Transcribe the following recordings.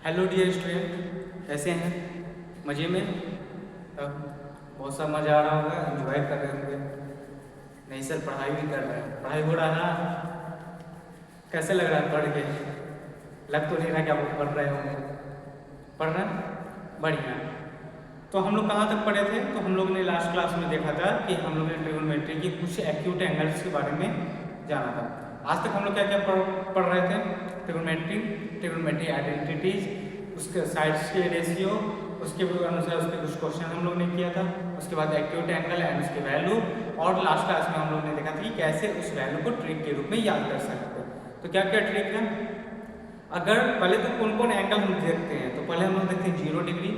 Hello dear student, कैसे हैं? मज़े में? तब बहुत सा मज़ा आ रहा होगा, एंजॉय कर रहे होंगे। नहीं सर, पढ़ाई भी कर रहे हैं। पढ़ाई हो रहा है ना? कैसे लग रहा है पढ़ के? लग तो नहीं रहा कि आप पढ़ रहे होंगे। पढ़ रहे हैं? बढ़िया। तो हम लोग कहाँ तक पढ़े थे? तो हम लोग ने लास्ट क्लास में देखा था कि हम लोग ने ट्रिग्नोमेट्री की कुछ एक्यूट एंगल्स के बारे में जाना था। आज तक हम लोग क्या क्या पढ़ रहे थे? ट्रिग्नोमेट्री आइडेंटिटीज, उसके साइड्स के रेशियो, उसके अनुसार उसके कुछ क्वेश्चन हम लोग ने किया था। उसके बाद एक्यूट एंगल एंड उसके वैल्यू, और लास्ट क्लास में हम लोग ने देखा था कि कैसे उस वैल्यू को ट्रिक के रूप में याद कर सकते हैं। तो क्या क्या ट्रिक है? अगर पहले तो कौन कौन एंगल हम देखते हैं, तो पहले हम लोग देखते हैं 0 degree,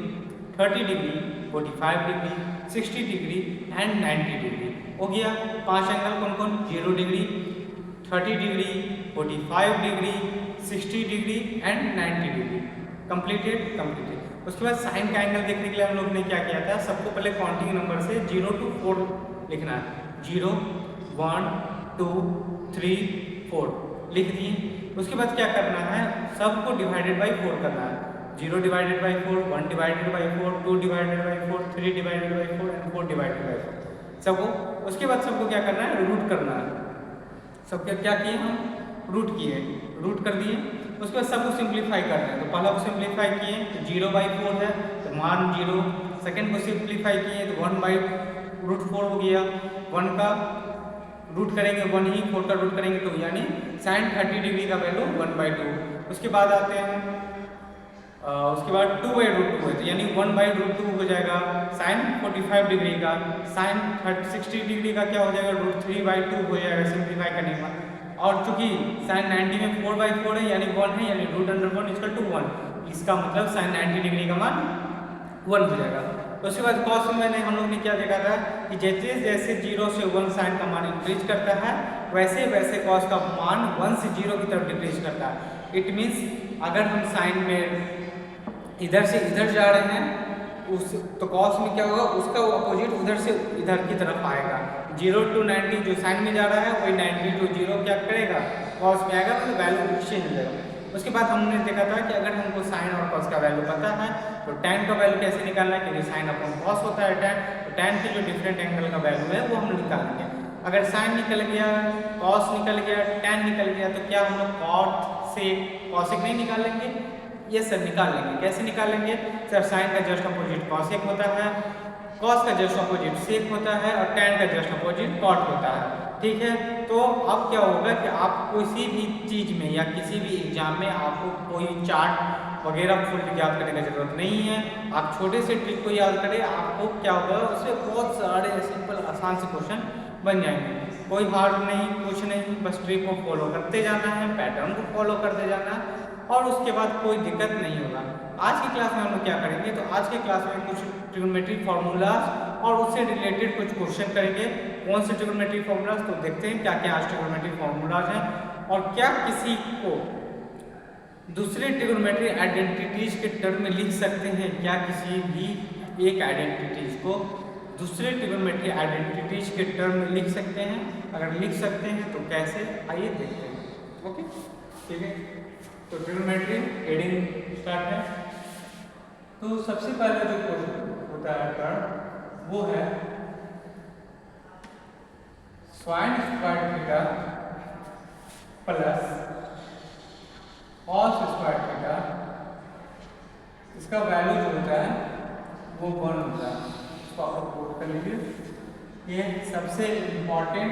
30 degree, 45 degree, 60 degree and 90 degree. हो गया 5 एंगल। कौन कौन? 0 degree, 30 degree, 45 degree, 60 degree and 90 degree. Completed. उसके बाद साइन का एंगल देखने के लिए हम लोग ने क्या किया था? सबको पहले काउंटिंग नंबर से 0 to 4 लिखना है। 0, 1, 2, 3, 4 लिख दिए। उसके बाद क्या करना है? सबको डिवाइडेड बाई 4 करना है। 0 divided by 4, 1 divided by 4, 2 divided by 4, 3 divided by 4 and 4 divided by 4 सबको। उसके बाद सबको क्या करना है? रूट करना है। सबके क्या किए हम? रूट किए, रूट कर दिए। उसके बाद सबको सिंप्लीफाई करना है। तो पहला को सिंप्लीफाई किए तो 0/4 है, तो मान 0। सेकेंड को सिंप्लीफाई किए तो 1/√4 हो गया। 1 का रूट करेंगे 1 ही, 4 का रूट करेंगे 2, यानी साइन 30 डिग्री का वैल्यू 1/2। उसके बाद आते हैं उसके बाद 2/√2 है, तो यानी 1/√2 हो जाएगा। साइन 45 डिग्री का, साइन 60 डिग्री का क्या हो जाएगा? √3/2 हो जाएगा सिंप्लीफाई करने के बाद। और चूंकि साइन 90 में 4/4 है यानी 1 है, यानी √1 = 1। इसका मतलब साइन 90 डिग्री का मान 1 हो जाएगा। तो उसके बाद कॉस में हम लोग ने क्या देखा था कि जैसे जैसे 0 से 1 साइन का मान इंक्रीज करता है, वैसे वैसे कॉस का मान 1 से 0 की तरफ डिक्रीज करता है। इट मीन्स अगर हम साइन में इधर से इधर जा रहे हैं तो कॉस में क्या होगा? उसका अपोजिट उधर से इधर की तरफ आएगा। 0 to 90 जो साइन में जा रहा है वही 90 to 0 क्या करेगा? कॉस में आएगा, तो वैल्यू चेंज हो जाएगा। उसके बाद हमने देखा था कि अगर हमको साइन और कॉस का वैल्यू पता है तो टैन का वैल्यू कैसे निकालना है, क्योंकि साइन अपॉन कॉस होता है टैन। तो टैन के जो डिफरेंट एंगल का वैल्यू है वो हम निकालेंगे। अगर साइन निकल गया, कॉस निकल गया, टैन निकल गया, तो क्या हम लोग कॉट से कॉसेक नहीं निकालेंगे? ये सर निकाल लेंगे। कैसे निकालेंगे सर? साइन का जस्ट अपोजिट कॉसेक होता है, कॉस का जस्ट अपोजिट सेक होता है, और टैन का जस्ट अपोजिट कॉट होता है। ठीक है, तो अब क्या होगा कि आप किसी भी चीज़ में या किसी भी एग्जाम में आपको कोई चार्ट वगैरह फुल याद करने की जरूरत नहीं है। आप छोटे से ट्रिक को याद करें, आपको क्या होगा उससे बहुत सारे सिंपल आसान से क्वेश्चन बन जाएंगे। कोई हार्ड नहीं, कुछ नहीं, बस ट्रिक को फॉलो करते जाना है, पैटर्न को फॉलो करते जाना है, और उसके बाद कोई दिक्कत नहीं होगा। आज की क्लास में हम लोग क्या करेंगे? तो आज की क्लास में कुछ ट्रिग्नोमेट्रिक फार्मूलाज और उससे रिलेटेड कुछ क्वेश्चन करेंगे। कौन से ट्रिग्नोमेट्रिक फार्मूलाज? तो देखते हैं क्या क्या आज ट्रिग्नोमेट्रिक फार्मूलाज हैं, और क्या किसी को दूसरे ट्रिग्नोमेट्रिक आइडेंटिटीज के टर्म में लिख सकते हैं। क्या किसी भी एक आइडेंटिटीज को दूसरे ट्रिग्नोमेट्रिक आइडेंटिटीज के टर्म में लिख सकते हैं? अगर लिख सकते हैं तो कैसे, आइए देखते हैं। ओके, ठीक है। तो ट्रिग्नोमेट्री हेडिंग स्टार्ट है। तो सबसे पहला जो क्वेश्चन होता है टर्म वो है sine square theta plus cos square theta. इसका वैल्यू जो होता है वो 1 होता है। इसको आप नोट कर लीजिए। ये सबसे इम्पॉर्टेंट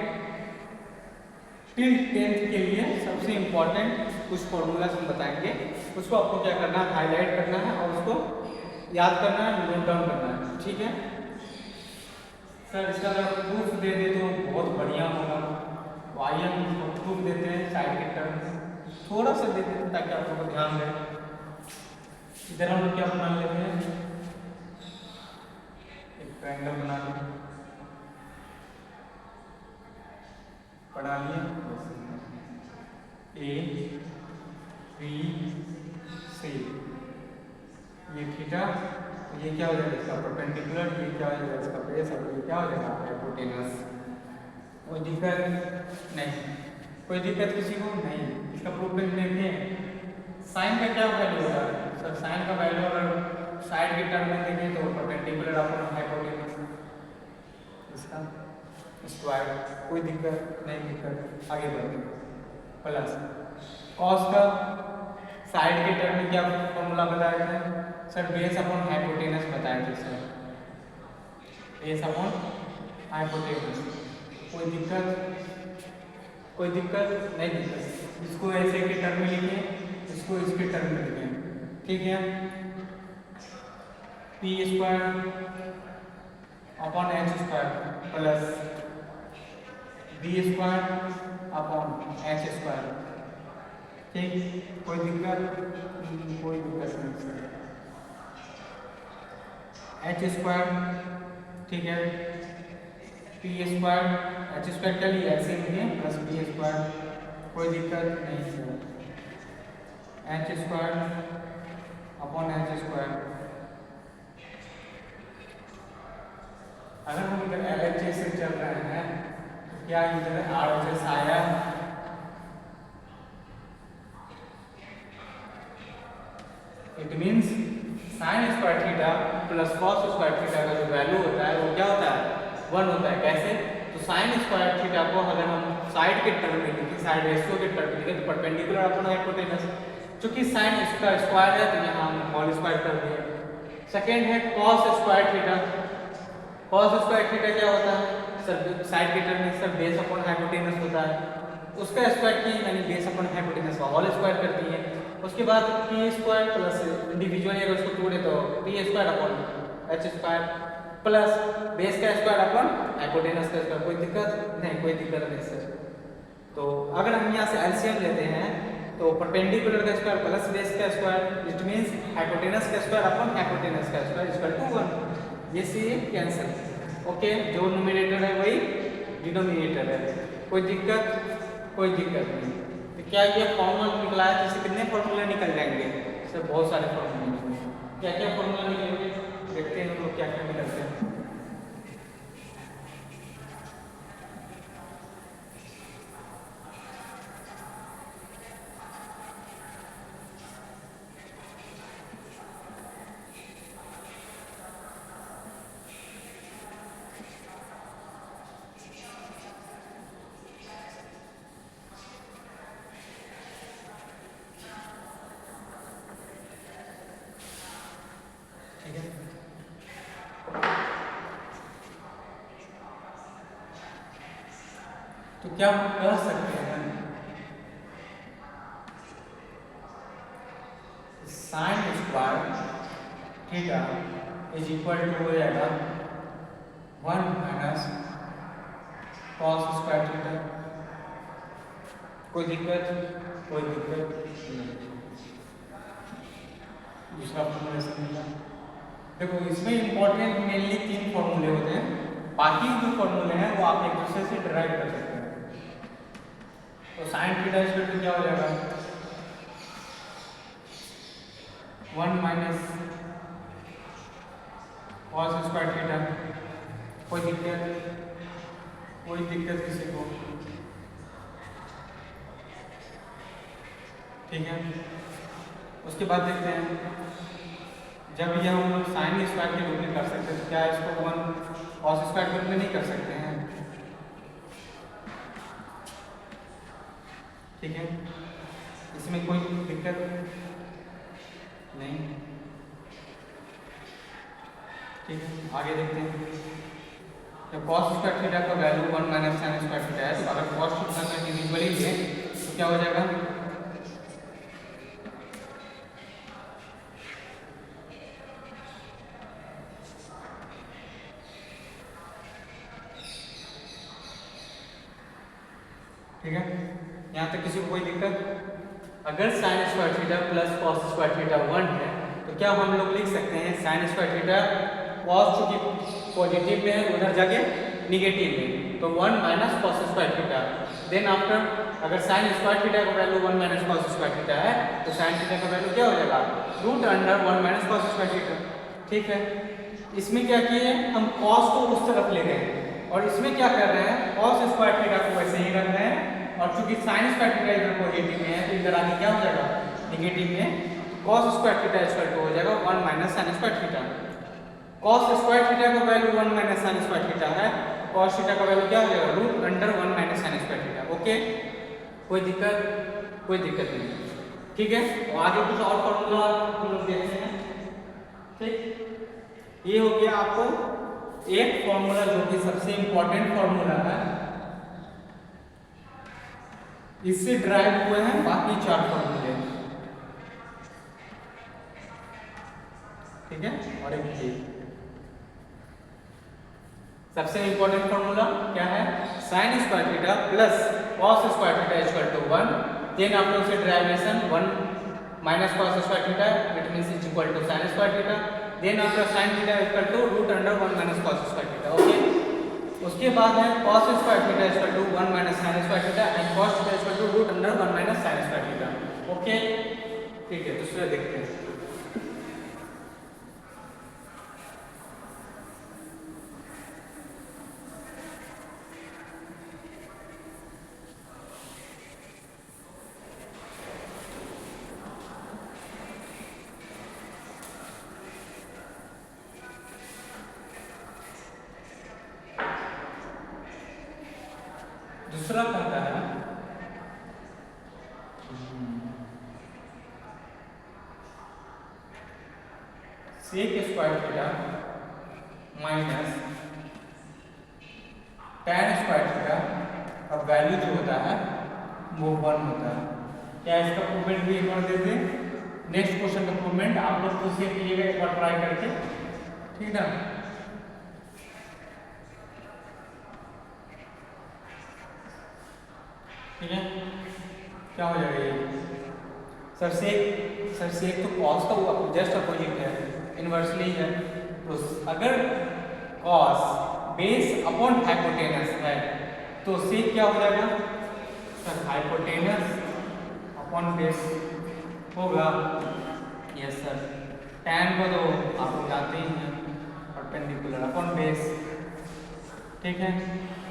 टिल 10th के लिए सबसे इम्पॉर्टेंट कुछ फॉर्मूलाज हम बताएंगे। उसको आपको क्या करना है? हाईलाइट करना है और उसको याद करना है, नोट डाउन करना है। ठीक है सर, इसका अगर प्रूफ दे दे तो बहुत बढ़िया होगा। तो आइए हम इसको प्रूफ देते हैं साइड के टर्म में। थोड़ा सा दे देते हैं ताकि आप लोगों को ध्यान रहे। इधर हम लोग क्या बना लेते हैं? एक ट्रायंगल बना लेते हैं। बना लिए A, B, C। ये थीटा, तो ये क्या हो जाएगा? इसका परपेंडिकुलर। ये क्या हो जाएगा? इसका बेस। और ये क्या हो जाएगा? हाइपोटेनस। कोई दिक्कत नहीं? कोई दिक्कत किसी को नहीं? इसका प्रूफ देखें। साइन का क्या वैल्यू होता है? सर साइन का वैल्यू अगर साइड के टर्म में देखें तो परपेंडिकुलर अपॉन हाइपोटेनस इसका स्क्वायर, कोई दिक्कत नहीं, दिक्कत आगे बढ़ते प्लस कॉस का साइड के टर्म में क्या फॉर्मूला बताए थे सर, बेस अपॉन हाइपोटेनस बताए थे सर, बेस अपॉन हाइपोटेनस। कोई दिक्कत नहीं, दिक्कत इसको ऐसे के टर्म में लिखें, इसको इसके टर्म में लिखें, ठीक है। P square upon H square plus B square upon H square, ठीक। कोई दिक्कत नहीं सर। एच स्क्वायर, ठीक है, पी स्क्वायर एच स्क्वायर के लिए ऐसे लिखे प्लस बी स्क्वायर, कोई दिक्कत नहीं sir. H square upon H square, अगर हम इधर LHS से चल रहे हैं तो क्या इधर RHS आया, it means sign square theta plus cos square theta का जो वैल्यू होता है वो क्या होता है, 1 होता है। कैसे, तो साइन स्क्वायर थीटा को अगर हम साइड के टर्म में लिखें, साइड रेशियो के टर्म में लिखें तो परपेंडिकुलर अपॉन हाइपोटेनस, चूंकि साइन इसका स्क्वायर है तो यहाँ हम होल स्क्वायर कर दिए। सेकेंड है cos square theta, cos square theta क्या होता है सर, साइड के टर्म में सर बेस अपॉन हाइपोटेनस होता है, उसका स्क्वायर की यानी बेस अपॉन हाइपोटेनस का होल स्क्वायर कर दिए। उसके बाद पी स्क्वायर प्लस इंडिविजुअली अगर उसको तोड़े तो P square upon H square plus base का स्क्वायर अपॉन हाइपोटेनस का स्क्वायर, कोई दिक्कत नहीं सर। तो अगर हम यहाँ से एलसीएम लेते हैं तो परपेंडिकुलर का स्क्वायर प्लस बेस का स्क्वायर, इट मींस हाइपोटेनस का स्क्वायर अपॉन हाइपोटेनस का स्क्वायर इक्वल टू 1, ये सी कैंसिल, ओके। जो न्यूमरेटर है वही डिनोमिनेटर है, कोई दिक्कत नहीं। तो क्या ये फॉर्मूला निकला है, जैसे कितने फॉर्मूले निकल जाएंगे सर, बहुत सारे फॉर्मूले निकलेंगे। क्या फॉर्मूला निकलेंगे देखते हैं हम लोग क्या निकलते हैं। तो क्या हम कह सकते हैं sine square theta is equal to हो जाएगा 1 माइनस कॉस स्क्वायर थीटा, कोई दिक्कत नहीं। दूसरा फॉर्मूला समझना, देखो इसमें इंपॉर्टेंट मेनली 3 फॉर्मूले होते हैं, बाकी जो फॉर्मूले हैं वो आप एक दूसरे से डिराइव कर सकते हैं। तो साइन थीटा इक्वल टू क्या हो जाएगा 1 माइनस कॉस स्क्वायर थीटा, कोई दिक्कत किसी को, ठीक है। उसके बाद देखते हैं जब ये हम लोग साइन स्क्वायर के रूप में कर सकते हैं तो क्या इसको 1 कॉस स्क्वायर के रूप में नहीं कर सकते हैं, ठीक है। इसमें कोई दिक्कत नहीं, ठीक है। आगे देखते हैं, जब कॉस स्क्वायर थीटा का value 1 minus sine square theta है तो अगर कॉस थीटा में इंडिविजुअली ले तो क्या हो जाएगा, ठीक है। यहाँ तक किसी को कोई दिक्कत। अगर sine square theta plus cos square theta 1 है तो क्या हम लोग लिख सकते हैं साइन स्क्वायर थीटा कॉस चूंकि पॉजिटिव में है उधर जाके निगेटिव में, तो 1 minus cos square theta, then after अगर साइन स्क्वायर थीटा का value 1 minus cos square theta है तो साइन थीटा का वैल्यू क्या हो जाएगा √1 माइनस कॉस स्क्वायर थीटा, ठीक है। इसमें क्या किए हम कॉस को उस तरफ ले गए और इसमें क्या कर रहे हैं कॉस स्क्वायर थीटा को वैसे ही रख रहे हैं, और चूंकि साइन स्क्वायर थीटा इधर पॉजिटिव में है तो इधर आगे क्या हो जाएगा निगेटिव में, cos square theta equal to हो जाएगा 1 minus sine square theta. cos square theta का value 1 minus sine square theta है, cos थीटा का वैल्यू क्या हो जाएगा root under 1 minus sine square theta. Okay, कोई दिक्कत नहीं, ठीक है। और आगे कुछ और फॉर्मूला हम लोग देखते हैं, ठीक। ये हो गया आपको एक फॉर्मूला जो कि सबसे इंपॉर्टेंट फॉर्मूला है, इससे ड्राइव हुए हैं बाकी 4 फॉर्मूले, ठीक है। और एक ये सबसे इंपॉर्टेंट फॉर्मूला क्या है, sine square theta plus cos square theta equal to 1, then after उसे derivation 1 minus cos square theta it means is equal to sine square theta, then after sine theta equal to root under 1 minus cos square theta. Okay, उसके बाद है cos square theta equal to 1 minus sine square theta and cos theta equal to root under 1 minus sine square theta. Okay, ठीक है। दूसरा देखते हैं, दूसरा कहता है sec square theta minus tan square theta का वैल्यू जो होता है वो 1 होता है। क्या इसका प्रूवमेंट भी एक बार दे दें, नेक्स्ट क्वेश्चन का प्रूवमेंट आप लोग खुद से कीजिएगा एक बार ट्राई करके, ठीक ना। ठीक है, क्या हो जाएगा ये सर से तो cos का जस्ट अपोजिट है, इनवर्सली है। तो अगर cos बेस अपॉन हाइपोटेनस है तो सेक क्या हो जाएगा सर, हाइपोटेनस अपॉन बेस होगा। यस सर, tan को तो आप लोग जानते ही हैं, परपेंडिकुलर अपॉन बेस, ठीक है।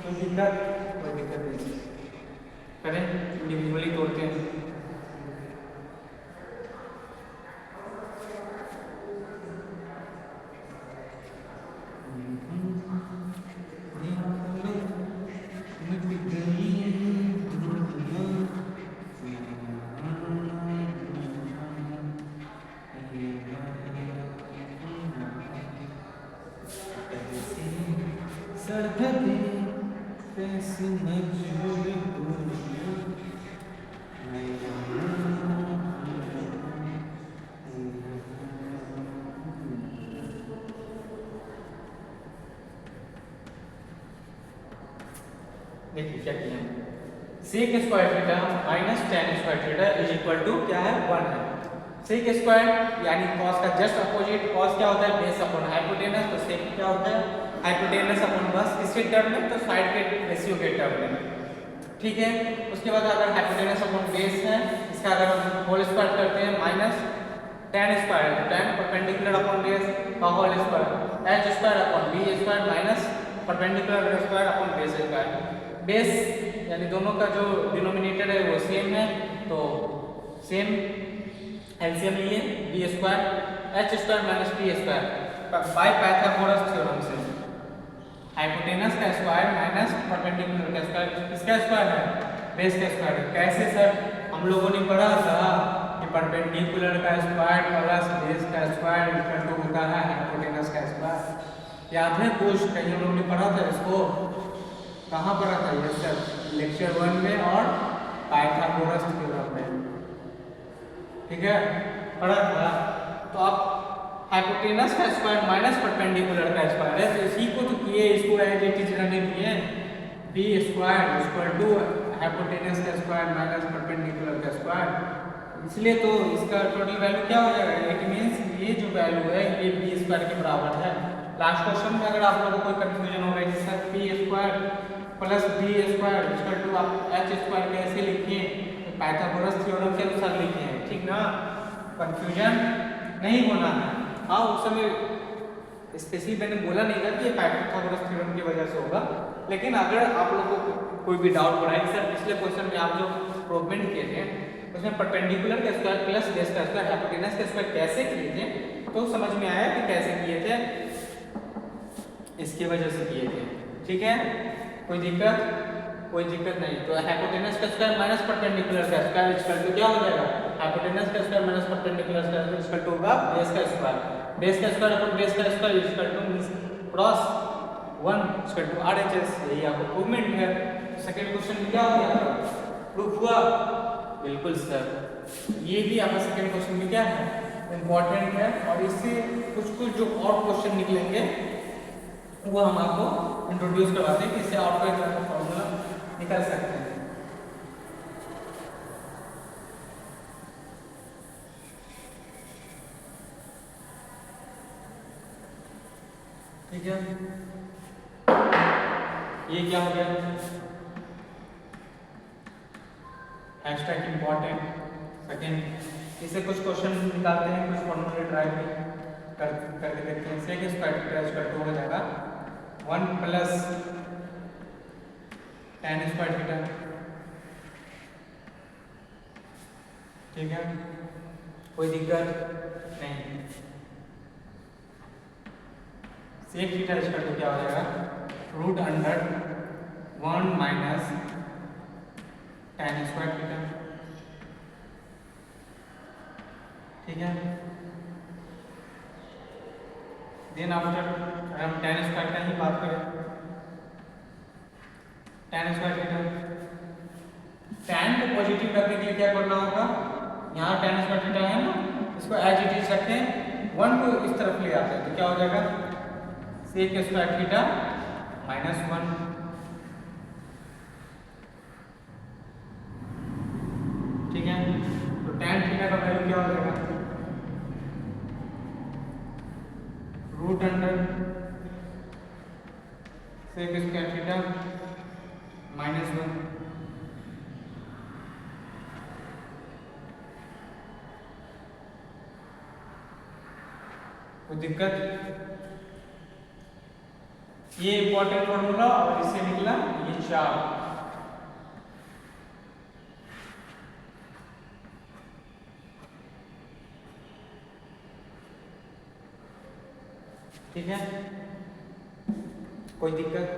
कोई दिक्कत नहीं, करें इंडिविजुअली तोड़ते हैं। देखिए क्या किया, sec square theta minus tan square theta is equal to क्या है 1 है। सेक स्क्वायर यानी cos का जस्ट अपोजिट, cos क्या होता है बेस अपॉन हाइपोटेनस, तो सेक क्या होता है हाइपोटेनस अपॉन बस, किसके टर्म में तो साइड के रेशियो के टर्म में, ठीक है। उसके बाद अगर हाइपोटेनस अपॉन बेस है, इसका अगर हम होल स्क्वायर करते हैं minus tan square, tan perpendicular upon base का whole square, h square upon b square minus perpendicular square upon base square. Base यानी दोनों का जो डिनोमिनेटर है वो सेम है, तो सेम एलसीएम लिए B square H square minus B square by Pythagoras theorem से, हाइपोटेनस का स्क्वायर माइनस परपेंडिकुलर का स्क्वायर, किसका स्क्वायर है बेस का स्क्वायर। कैसे सर, हम लोगों ने पढ़ा था कि परपेंडिकुलर का स्क्वायर प्लस बेस का स्क्वायर इक्वल टू होता है हाइपोटेनस का स्क्वायर। याद है कुछ, कहीं हम लोगों ने पढ़ा था इसको, कहाँ पढ़ा था ये सर, लेक्चर 1 में और पाइथागोरस थ्योरम में, ठीक है पढ़ा था। तो आप हाइपोटेनस का स्क्वायर माइनस परपेंडिकुलर का स्क्वायर है, तो इसी को तो किए, इसको एज इट इज रहने दिए, B square equal to hypotenuse का स्क्वायर माइनस परपेंडिकुलर का स्क्वायर। इसलिए तो इसका टोटल वैल्यू क्या हो जाएगा, इट मींस ये जो वैल्यू है ये बी स्क्वायर के बराबर है। लास्ट क्वेश्चन में अगर आप लोगों को कोई कंफ्यूजन हो रहा है कि sir B square plus B square equal to आप एच स्क्वायर कैसे लिखिए, तो पाइथागोरस थ्योरम के अनुसार लिखे हैं, ठीक ना, कंफ्यूजन नहीं होना है। हाँ उस समय स्पेशली मैंने बोला नहीं था कि ये पाइथागोरस थ्योरम की वजह से होगा, लेकिन अगर आप लोगों को कोई भी डाउट हो रहा है, सर पिछले क्वेश्चन में आप जो प्रूवमेंट किए थे उसमें परपेंडिकुलर का स्क्वायर प्लस बेस का स्क्वायर हाइपोटेनस का स्क्वायर कैसे किए थे, तो समझ में आया कि कैसे किए थे, इसकी वजह से किए थे। ठीक है, कोई दिक्कत? कोई दिक्कत नहीं। तो हाइपोटेनस का स्क्वायर माइनस परपेंडिकुलर का स्क्वायर इक्वल टू क्या हो जाएगा? हाइपोटेनस का स्क्वायर माइनस परपेंडिकुलर का स्क्वायर इक्वल टू होगा बेस का स्क्वायर। बेस का स्क्वायर अपॉन बेस का square equal to cross 1 equal to RHS। यही आपको प्रूवमेंट है। सेकंड क्वेश्चन में क्या हो गया? प्रूफ हुआ? बिल्कुल सर, ये भी आपका सेकंड क्वेश्चन में क्या है? इंपॉर्टेंट है। और इससे कुछ जो और क्वेश्चन निकलेंगे वो हम आपको इंट्रोड्यूस करवाते हैं कि इससे आउटवर्ड का फॉर्मूला निकल सकते हैं। ठीक है, ये क्या हो गया? Hashtag important. सेकंड, इससे कुछ क्वेश्चन निकालते हैं, कुछ फॉर्मूले ट्राई भी करके देखते हैं। Sec square theta equal to हो जाएगा 1 प्लस tan स्क्वायर थीटा। ठीक है, कोई दिक्कत नहीं। सेक थीटा इक्वल टू क्या हो जाएगा? Root under 1 minus tan square theta. ठीक है, देन आफ्टर अगर हम tan स्क्वायर का ही बात करें, tan स्क्वायर थीटा, tan को पॉजिटिव रखने के लिए क्या करना होगा? यहाँ tan स्क्वायर थीटा है ना, इसको एज इट इज रखें, 1 को इस तरफ ले आते हैं तो क्या हो जाएगा? Sec square theta minus 1। ठीक है, तो tan थीटा का वैल्यू क्या हो जाएगा? Root under sec square theta minus 1। कोई दिक्कत? ये इंपॉर्टेंट फॉर्मूला और इससे निकला ये 4। ठीक है, कोई दिक्कत?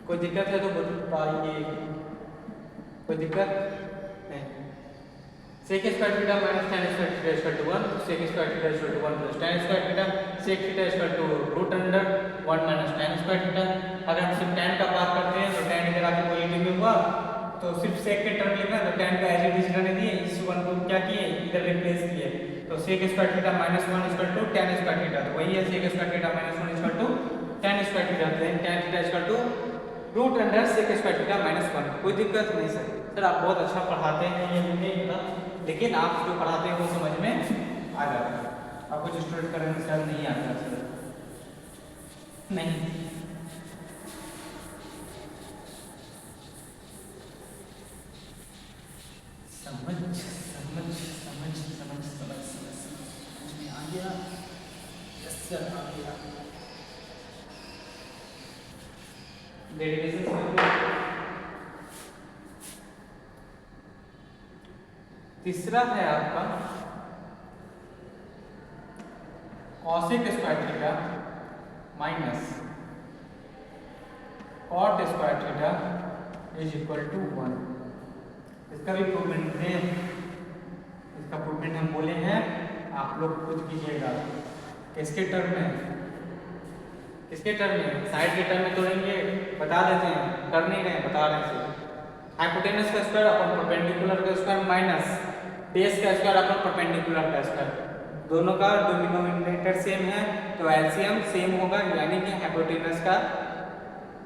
कोई दिक्कत है तो बताइए। कोई दिक्कत नहीं। Sec square theta minus tan square theta equal to 1, sec square theta equal to 1 plus tan square theta, sec theta equal to root under 1 minus tan square theta. अगर हम सिर्फ tan का बात करते हैं तो tan इधर आके पॉजिटिव में हुआ तो सिर्फ सेक के टर्म लिखना, तो tan का एज इट इज रहने दिए, इस 1 को क्या किए? इधर रिप्लेस किए। तो sec square theta minus 1 equal to tan square theta, तो वही है sec square theta minus 1 equal to tan square theta. Then tan theta equal to root under sec square theta minus 1। कोई दिक्कत नहीं सर। सर आप बहुत अच्छा पढ़ाते हैं, ये नहीं पता, लेकिन आप जो पढ़ाते हैं वो समझ में आ जाता है। आपको जो स्टूडेंट करने सर नहीं आता सर नहीं। समझ समझ समझ समझ समझ समझ में आ गया? यस सर आ गया। डेरिवेशन तीसरा है आपका cosec square theta minus cot square theta is equal to 1। इसका भी प्रूवमेंट है। इसका प्रूवमेंट हम बोले हैं, आप लोग खुद कीजिएगा। किसके टर्म में? किसके टर्म में? साइड के टर्म में तोड़ेंगे, बता देते हैं, कर नहीं रहे, बता रहे हैं। हाइपोटेनस का स्क्वायर अपन परपेंडिकुलर का स्क्वायर माइनस बेस का स्क्वायर अपन परपेंडिकुलर का स्क्वायर, दोनों का डिनोमिनेटर सेम है तो एलसीएम सेम होगा, यानी कि हाइपोटेनस का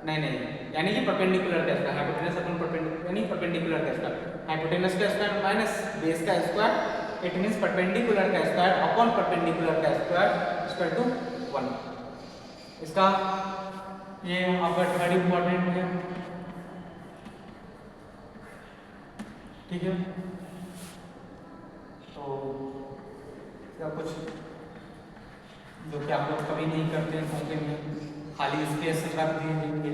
नहीं यानी कि परपेंडिकुलर का स्क्वायर, हाइपोटेनस अपन परपेंडिकुलर यानी परपेंडिकुलर का स्क्वायर, हाइपोटेनस का स्क्वायर माइनस बेस का स्क्वायर, इट मींस परपेंडिकुलर का स्क्वायर अपॉन परपेंडिकुलर का स्क्वायर इक्वल टू 1। इसका ये आपका थर्ड इंपॉर्टेंट है। ठीक है, तो क्या कुछ जो कि आप लोग कभी नहीं करते हैं मौके में खाली स्पेस रख दिए।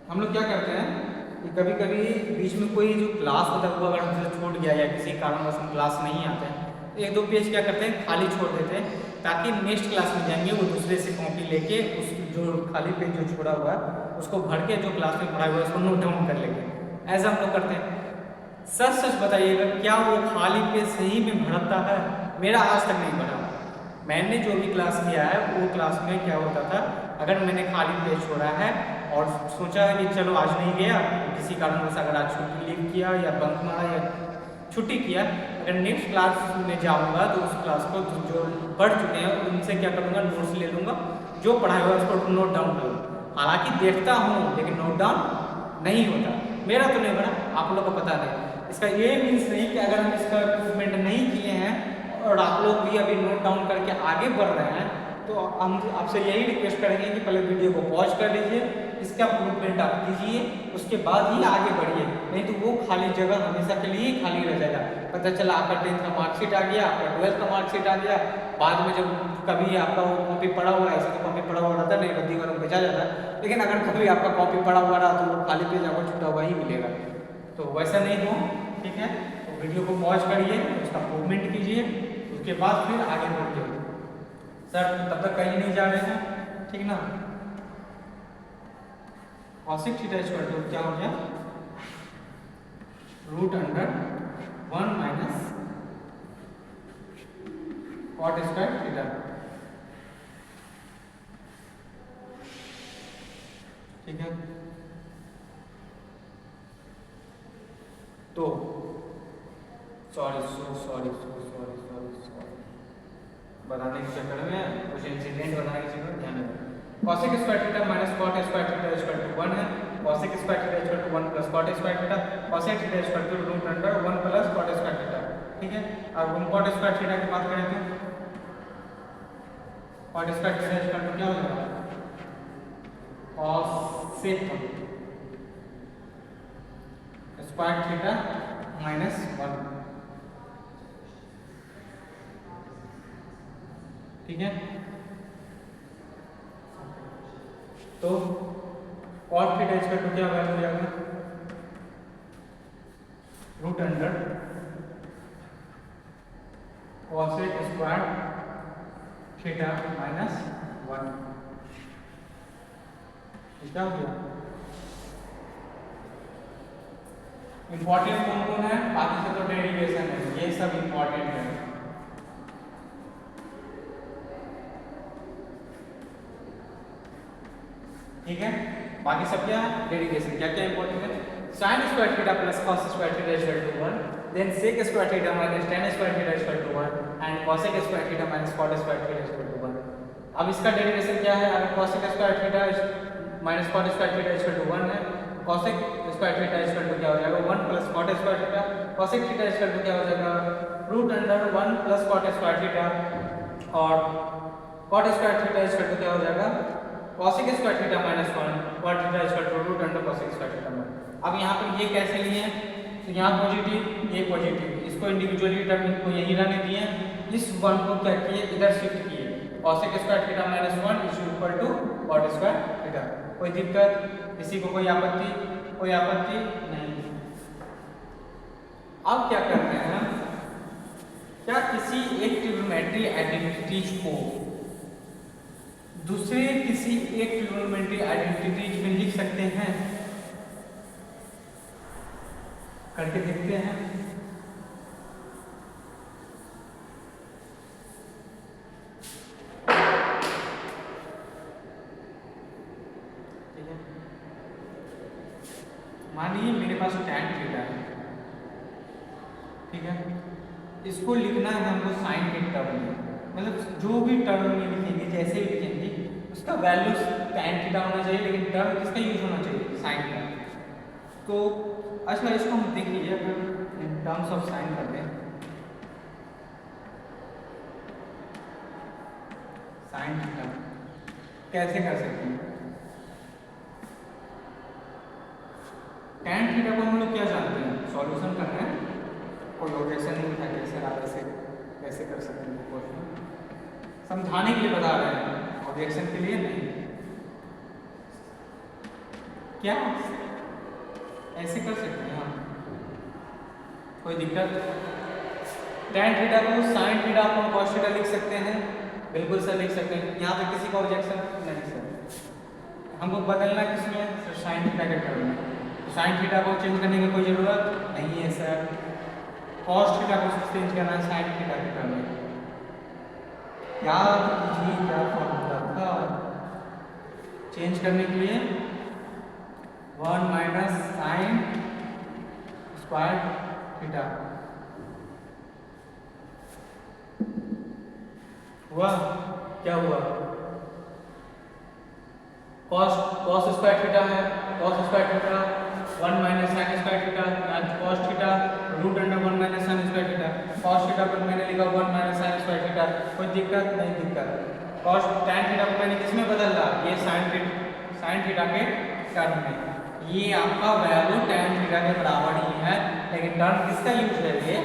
हम लोग क्या करते हैं, कि कभी कभी बीच में कोई जो क्लास होता है वो अगर हमसे छूट गया या किसी कारणवश हम क्लास नहीं आते हैं तो एक दो पेज क्या करते हैं खाली छोड़ देते हैं, ताकि नेक्स्ट क्लास में जाएंगे वो दूसरे से कॉपी लेके उस जो खाली पेज जो छोड़ा हुआ है उसको भर के जो क्लास में पढ़ाया हुआ है उसको नोट डाउन कर लेंगे। ऐसा हम लोग करते हैं। सच सच बताइएगा, क्या वो खाली पेज सही में भरता है? मेरा आज तक नहीं भरा। मैंने जो भी क्लास किया है वो क्लास में क्या होता था, अगर मैंने खाली पेज छोड़ा है और सोचा है कि चलो आज नहीं गया, किसी कारणवश अगर आज छुट्टी लीव किया या बंक मारा या छुट्टी किया, अगर नेक्स्ट क्लास में जाऊंगा तो उस क्लास को जो पढ़ चुके हैं उनसे क्या करूँगा, नोट्स ले लूँगा, जो पढ़ाया हुआ उसको नोट डाउन करूँगा। हालांकि देखता हूँ लेकिन नोट डाउन नहीं होता। मेरा तो नहीं बना, आप लोग को पता नहीं। इसका ये मीन्स नहीं कि अगर हम इसका इम्प्रूवमेंट नहीं किए हैं और आप लोग भी अभी नोट डाउन करके आगे बढ़ रहे हैं तो हम आपसे यही रिक्वेस्ट करेंगे कि पहले वीडियो को पॉज कर लीजिए, इसका इम्प्रूवमेंट आप कीजिए, उसके बाद ही आगे बढ़िए। नहीं तो वो खाली जगह हमेशा के लिए ही खाली रह जाएगा। पता चला आपका 10th का मार्कशीट आ गया, आपका 12th का मार्कशीट आ गया, बाद में जब कभी आपका वो कॉपी पड़ा हुआ है, ऐसे तो कॉपी पड़ा हुआ रहता नहीं, रद्दी वालों को बेचा जाता है, लेकिन अगर कभी आपका कॉपी पड़ा हुआ रहा तो वो खाली पेज आपको छूटा हुआ ही मिलेगा। तो वैसा नहीं हो, ठीक है? तो वीडियो को पॉज करिए, उसका इम्प्रूवमेंट कीजिए, उसके बाद फिर आगे बढ़िए। सर तब तक कहीं नहीं जा रहे हैं, ठीक ना? cosec थीटा इक्वल टू क्या हो गया, root under 1 minus cot square theta, ठीक है? तो सॉरी बनाने के चक्कर में कुछ इंसिडेंट बनाने के चक्कर में ध्यान रखना। cosec square theta minus cot square theta equal to 1 है। cosec square theta equal to 1 plus cot square theta, cosec theta equal to root under 1 plus cot square theta, ठीक है? अब हम cot स्क्वायर थीटा की बात करें तो cot square theta equal to क्या हो जाएगा, cosec स्क्वायर थीटा माइनस 1, ठीक है? तो cot थीटा इक्वल टू क्या वैल्यू हो जाएगा, root under cosec square theta minus 1, क्या हो गया? इंपॉर्टेंट कौन कौन है, बाकी से तो डेरिवेशन है, ये सब इंपॉर्टेंट है। ठीक है, बाकी सब क्या है, डेरिवेशन। क्या क्या इंपॉर्टेंट है, sin square theta plus cos square theta equal to 1, then sec square theta minus tan square theta equal to 1 and cosec square theta minus cot square theta equal to 1। अब इसका derivation क्या है, अगर cosec square theta minus cot square theta equal to 1 है, cosec square theta equal to क्या हो जाएगा, 1 plus cot square theta, cosec theta equal to क्या हो जाएगा, root under 1 plus cot square theta, और cot square theta equal to क्या हो जाएगा, cosec square theta minus 1 cot theta equal to root under cosec square theta. अब यहाँ पर ये कैसे लिए हैं, तो यहाँ पॉजिटिव ये पॉजिटिव, इसको इंडिविजुअली टर्म को यही रहने दिए, इस 1 को क्या किए, इधर शिफ्ट किए, cosec square theta minus 1 is equal to cot square theta. कोई दिक्कत, किसी को कोई आपत्ति? कोई आपत्ति नहीं। अब क्या करते हैं, क्या किसी एक ट्रिग्नोमेट्री आइडेंटिटीज को दूसरे किसी एक ट्रिग्नोमेट्री आइडेंटिटीज में लिख सकते हैं? करके देखते हैं। ठीक है, मान लीजिए मेरे पास tan थीटा है, ठीक है? इसको लिखना है हमको साइन के टर्म में, मतलब जो भी टर्म में लिखेंगे, जैसे भी लिखेंगे उसका वैल्यू tan थीटा होना चाहिए, लेकिन टर्म किसका यूज होना चाहिए, साइन का। तो अच्छा, इसको हम देख लीजिए, अगर इन टर्म्स ऑफ साइन करते हैं, साइन थीटा कैसे कर सकते हैं, tan थीटा को हम लोग क्या जानते हैं, सॉल्यूशन कर रहे हैं, कोई ऑब्जेक्शन नहीं था कि सर आप ऐसे कैसे कर सकते हैं, क्वेश्चन समझाने के लिए बता रहे हैं, ऑब्जेक्शन के लिए नहीं। क्या ऐसे कर सकते हैं हम, कोई दिक्कत? tan थीटा को sin थीटा अपन cos थीटा लिख सकते हैं, बिल्कुल सर लिख सकते हैं। यहाँ पे किसी का ऑब्जेक्शन नहीं सर, हमको बदलना किसमें सर? sin थीटा के टर्म में। तो sin थीटा को चेंज करने की कोई ज़रूरत नहीं है सर, cos थीटा को चेंज करना है sin थीटा के टर्म में। याद कीजिए क्या फॉर्मूला था चेंज करने के लिए, 1 माइनस साइन स्क्वायर थीटा। हुआ क्या हुआ? cos स्क्वायर थीटा है, cos square theta 1 minus sine square theta, cos theta root under 1 minus sine square theta. cos theta पर मैंने लिखा 1 माइनस साइन स्क्वायर थीटा, कोई दिक्कत नहीं? दिक्कत। cos tan थीटा को मैंने किसमें बदला? ये sin थीटा के टर्म में। ये आपका वैल्यू tan थीटा के बराबर ही है, लेकिन टर्म किसका यूज है? ये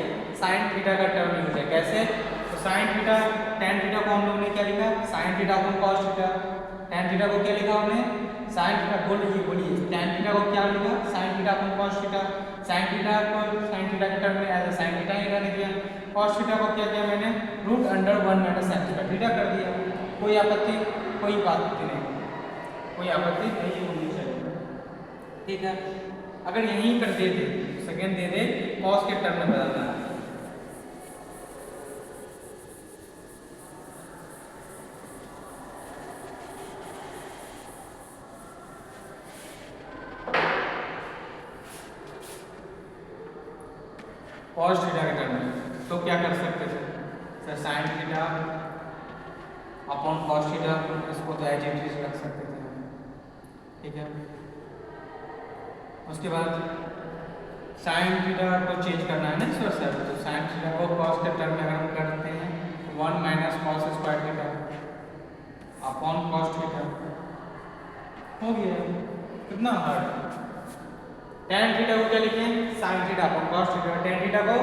sin थीटा का टर्म यूज है। कैसे? तो sin थीटा tan थीटा को हम लोग ने क्या लिखा? sin थीटा को cos थीटा, tan थीटा को क्या लिखा हमने? sin theta. बोलिए tan थीटा को क्या लिखा? sin थीटा को cos थीटा, sin थीटा को sin थीटा के टर्म में एज sin थीटा ही रहने दिया। cos थीटा को क्या किया मैंने? Root under 1 minus sin square theta कर दिया। कोई आपत्ति? कोई बात नहीं, कोई आपत्ति नहीं होनी चाहिए, ठीक है। अगर यहीं कर देते, सेकेंड दे दे, cos के टर्म में बदलना है। cos थीटा के टर्म में तो क्या कर सकते थे sir? sin theta upon cos theta, इसको तो एज इट इज रख सकते थे हम, ठीक है। उसके बाद sin थीटा को चेंज करना है ना सर, तो sin थीटा को cos के टर्म में अगर हम करते हैं 1 minus cos square theta upon cos theta, हो गया। कितना हार्ड? tan थीटा को क्या लिखें? sin theta upon cos theta, tan theta को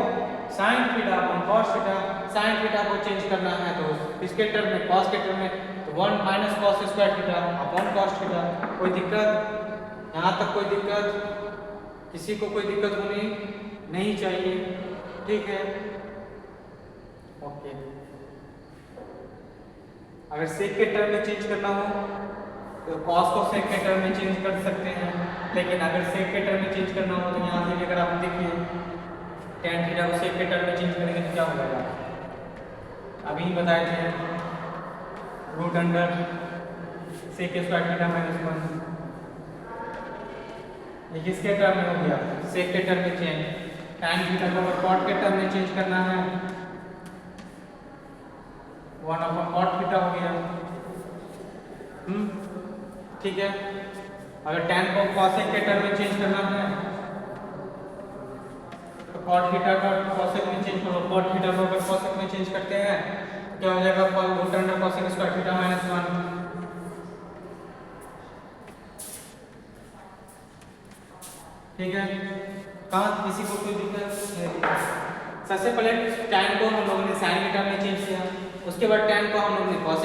sin theta upon cos theta. sin theta को चेंज करना है तो इसके टर्म में, cos के टर्म में, तो 1 minus cos square theta upon cos theta. कोई दिक्कत? यहाँ तक कोई दिक्कत? किसी को कोई दिक्कत होनी नहीं चाहिए, ठीक है, ओके। अगर सेक के टर्म में चेंज करना हो तो cos को सेक के टर्म में चेंज कर सकते हैं, लेकिन अगर सेक के टर्म में चेंज करना हो तो यहाँ से अगर आप देखिए tan थीटा को सेक के टर्म में चेंज करेंगे तो क्या हो जाएगा? अभी बताए थे, root under sec square theta minus 1। ये किसके टर्म में हो गया? सेक के टर्म में चेंज। tan थीटा को अगर cot के टर्म में चेंज करना है 1 अपॉन cot थीटा हो गया, ठीक है। अगर tan को cosec के टर्म में चेंज करना है तो cot थीटा का cosec में चेंज करो, cot थीटा को अगर cosec में चेंज करते हैं तो क्या हो जाएगा? Root under cosec square theta minus 1, ठीक है। कहाँ किसी को कोई दिक्कत नहीं? सबसे पहले tan को हम लोगों ने sin के टर्म में चेंज किया, उसके बाद tan को हम लोगों ने cos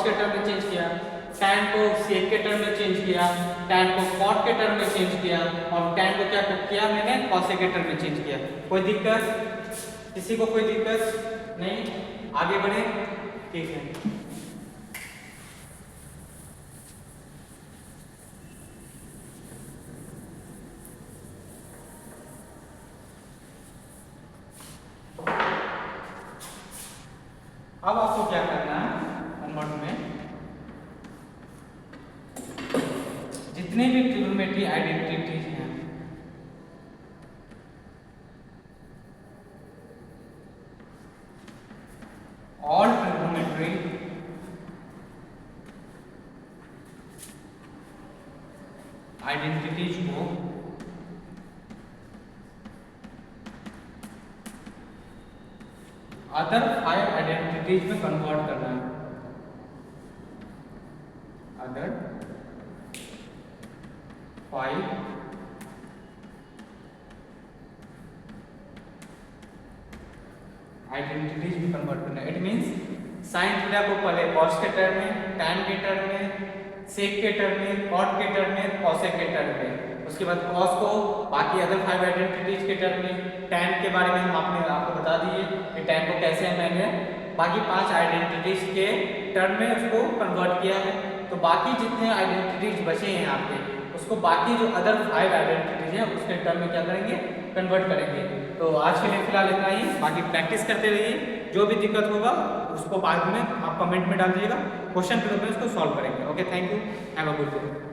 के टर्म में चेंज किया, tan को sec के टर्म में चेंज किया, tan को cot के टर्म में चेंज किया, और tan को क्या किया मैंने? cosec के टर्म में चेंज किया। कोई दिक्कत? किसी को कोई दिक्कत नहीं? आगे बढ़े, ठीक है। अब आपको क्या करना है होमवर्क में, जितने भी ट्रिग्नोमेट्री आइडेंटिटीज हैं ऑल ट्रिग्नोमेट्री आइडेंटिटीज को अदर 5 आइडेंटिटीज में कन्वर्ट करना है। अदर 5 आइडेंटिटीज में कन्वर्ट करना है। इट मींस साइन थीटा को पहले cos के टर्म में, tan के टर्म में, sec के टर्म में, cot के टर्म में, cosec के टर्म में, उसके बाद कॉस को बाकी अदर 5 आइडेंटिटीज के टर्म में, tan के बारे में हम आपको बता दिए कि tan को कैसे हमने बाकी 5 आइडेंटिटीज के टर्म में उसको कन्वर्ट किया है। तो बाकी जितने आइडेंटिटीज बचे हैं आपके, उसको बाकी जो अदर 5 आइडेंटिटीज हैं उसके टर्म में क्या करेंगे, कन्वर्ट करेंगे। तो आज के लिए फिलहाल इतना ही, बाकी प्रैक्टिस करते रहिए। जो भी दिक्कत होगा उसको बाद में आप कमेंट में डाल दीजिएगा, क्वेश्चन के रूप में उसको सॉल्व करेंगे। Okay, thank you, have a good day.